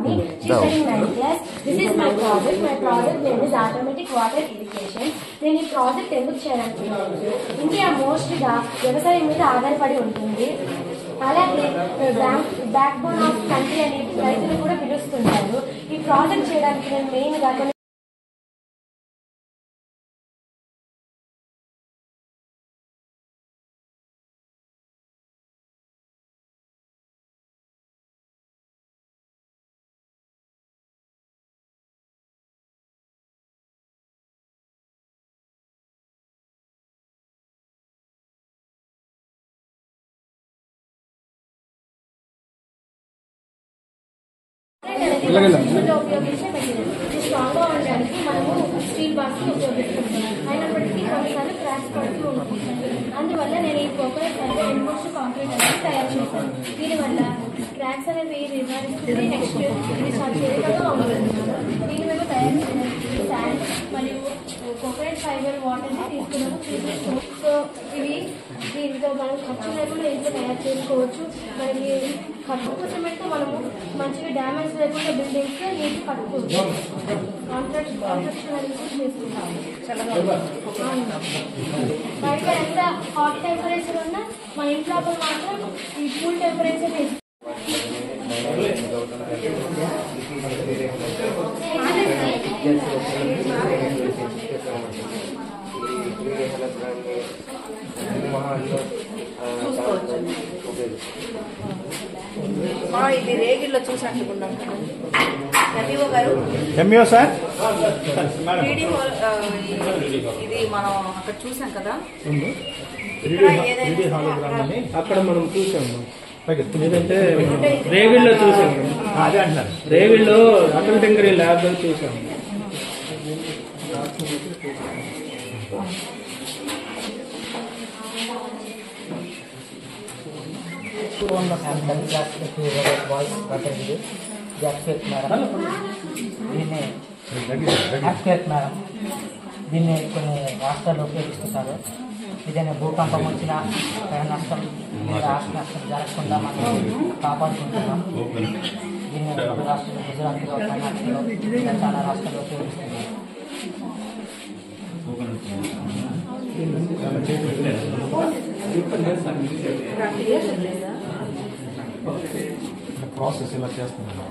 Nandini. She's studying 9th class. This is my project. My project name is automatic water irrigation. నేను ఈ project ఎందుకు చేయాలనుకున్నాను? India మోస్ట్గా వ్యవసాయం మీద ఆధారపడి ఉంటుంది. అలాగే బ్యాక్ బోన్ ఆఫ్ కంట్రీ అని రైతులు కూడా పిలుస్తుంటారు. ఈ ప్రాజెక్ట్ చేయడానికి నేను మెయిన్గా ఉపయోగించే మెటీరియల్ స్ట్రాంగ్ గా ఉండడానికి మనము స్టీల్ బాక్స్ ఉపయోగిస్తున్నాం. అయినప్పటికీ కొన్నిసార్లు క్రాక్స్ పడుతూ ఉంటుంది. అందువల్ల నేను ఈ కోకోనట్ అంటే ఎన్ఫోర్స్డ్ కాంక్రీట్ అనేది తయారు చేశాను. దీనివల్ల క్రాక్స్ అనేవి నివారిస్తుంది. నెక్స్ట్ ఇది చాలా తేలికగా ఉంటుంది. దీని మీద తయారు చేసిన శాండ్ మరియు కోకోనట్ ఫైబర్ వాటర్ ని తీసుకున్నాము. సో ఇవి దీంతో మనం ఖర్చు లేకుండా ఇంట్లో తయారు చేసుకోవచ్చు. మనకి తక్కువ సిమెంట్ తో మనము మంచిగా డ్యామేజ్ లేకుండా బిల్డింగ్స్ నీటి కట్టుకోవచ్చు. కాంట్రాక్షన్ అనేది చేసుకుంటాము. బయట ఎంత హాట్ టెంపరేచర్ ఉన్నా మన ఇంట్లో మాత్రం ఈ కూల్ టెంపరేచర్ ఇది రేగిల్లో చూసినట్టుకున్నాం. ఎంఈఓ గారు సార్ ఇది మనం అక్కడ చూసాం కదా, అక్కడ మనం చూసాము. లేదంటే రేవిల్లో చూసాము. అదే అంటున్నారు, రేవిల్లో అటల్ టింకరీ ల్యాబ్ లో చూసాము. దీన్ని కొన్ని రాష్ట్రాల్లో ఉపయోగిస్తున్నారు. ఏదైనా భూకంపం వచ్చినా నష్టం ఆస్తి నష్టం జరగకుండా మనం కాపాడుకుంటున్నాం. దీన్ని రాష్ట్రంలో గుజరాత్లో, కర్ణాటకలో చాలా రాష్ట్రాల్లో ఉపయోగిస్తున్నారు. ప్రాసెస్ ఇలా చేస్తున్నారు.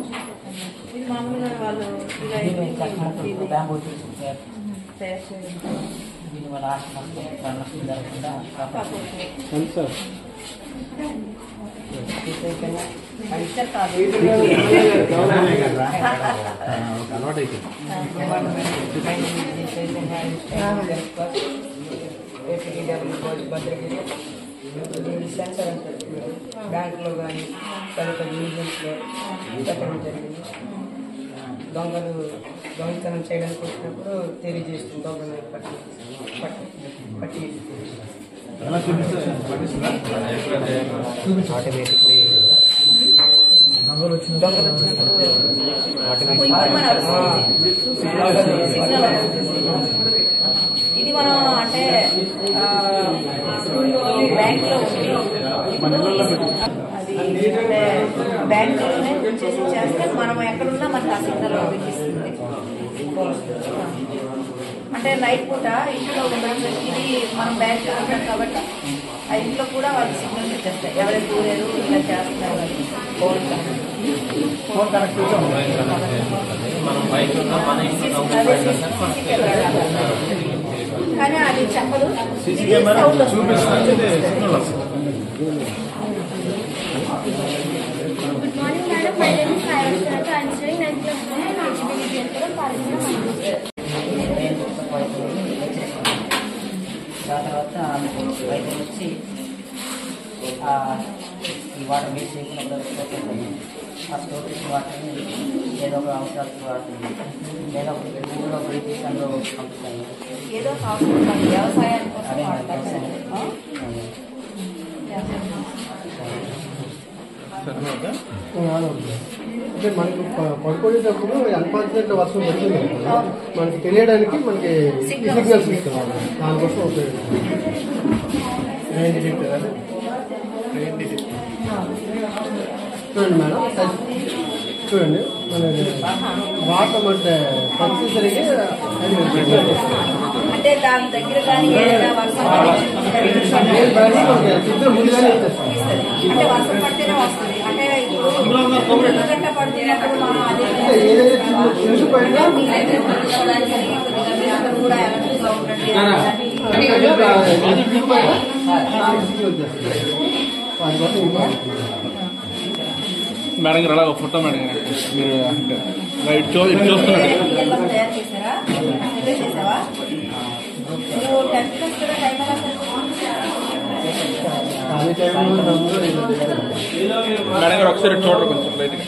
బ్యాంబూ దీనివల్ల ఆస్తి నష్టం జరగకుండా కాపాడుకుంటున్నాం. సెన్సర్ అంటారు. బ్యాంకులో కానీ పెద్ద మ్యూజియంస్లో పెట్టడం జరిగింది. దొంగలు దొంగతనం చేయడానికి వచ్చినప్పుడు తెలియజేస్తుంది. దొంగలు పట్టి దొంగలు వచ్చినప్పుడు ఇది మనం అంటే బ్యాంక్లో అది అంటే బ్యాంకులోనే చేసి చేస్తే మనం ఎక్కడున్నా మనకు ఆ సిగ్నల్ వినిపిస్తుంది. అంటే నైట్ పూట ఇంట్లో ఇది మనం బ్యాంక్ ఉంటాం కాబట్టి ఆ ఇంట్లో కూడా వాళ్ళకి సిగ్నల్ ఇచ్చేస్తాయి. ఎవరైనా కూరేరు ఇలా చేస్తున్నారు ఫోన్ కనెక్టివిటీ కానీ అది చెప్పదు. Good morning madam, my name is Sairaj. I am studying 9th class. దాని తర్వాత రైతులు వచ్చి ఈ వాటర్ వేస్ట్ చేయకుండా ఆ స్టోర్ చేసిన వాటిని ఏదో ఒక అవసరాలకు వాడుతుంది, లేదా ఒక రీతిలో పంపుతాయి. ఏదో వ్యవసాయానికి కోసం అంటే మనకి పడుకునేటప్పుడు అన్ఫార్చునేట్ వర్షం పడుతుంది, మనకి తెలియడానికి మనకి సిగ్నల్స్ ఇస్తున్నాం. దానికోసం ఉపయోగిస్తాం. చూడండి మేడం, చూడండి మన వాటర్ అంటే కంపల్సరీగా అంటే దాని దగ్గర కానీ ఏదైనా వర్షం చిత్రం ముందుగానే ఇచ్చేస్తాం. అంటే వర్షం పడితేనే వస్తుంది. అంటే ఇప్పుడు గంట పడుతున్నప్పుడు మనం అదే ఏదైతే చిన్న పైన మీ దగ్గర కొద్దిగా మీరు కూడా ఎలక్ట్రిక్ మేడం గారు అలా ఒక ఫోటో మేడం గారు మీరు ఇటు చూస్తున్నారు తయారు చేశారా? చేసావా? నువ్వు 10th క్లాస్ కూడా టైం ఎలా సరిపోతుంది? ఖాళీ టైంలో మేడం గారు ఒకసారి చూడరు కొంచెం లైట్గా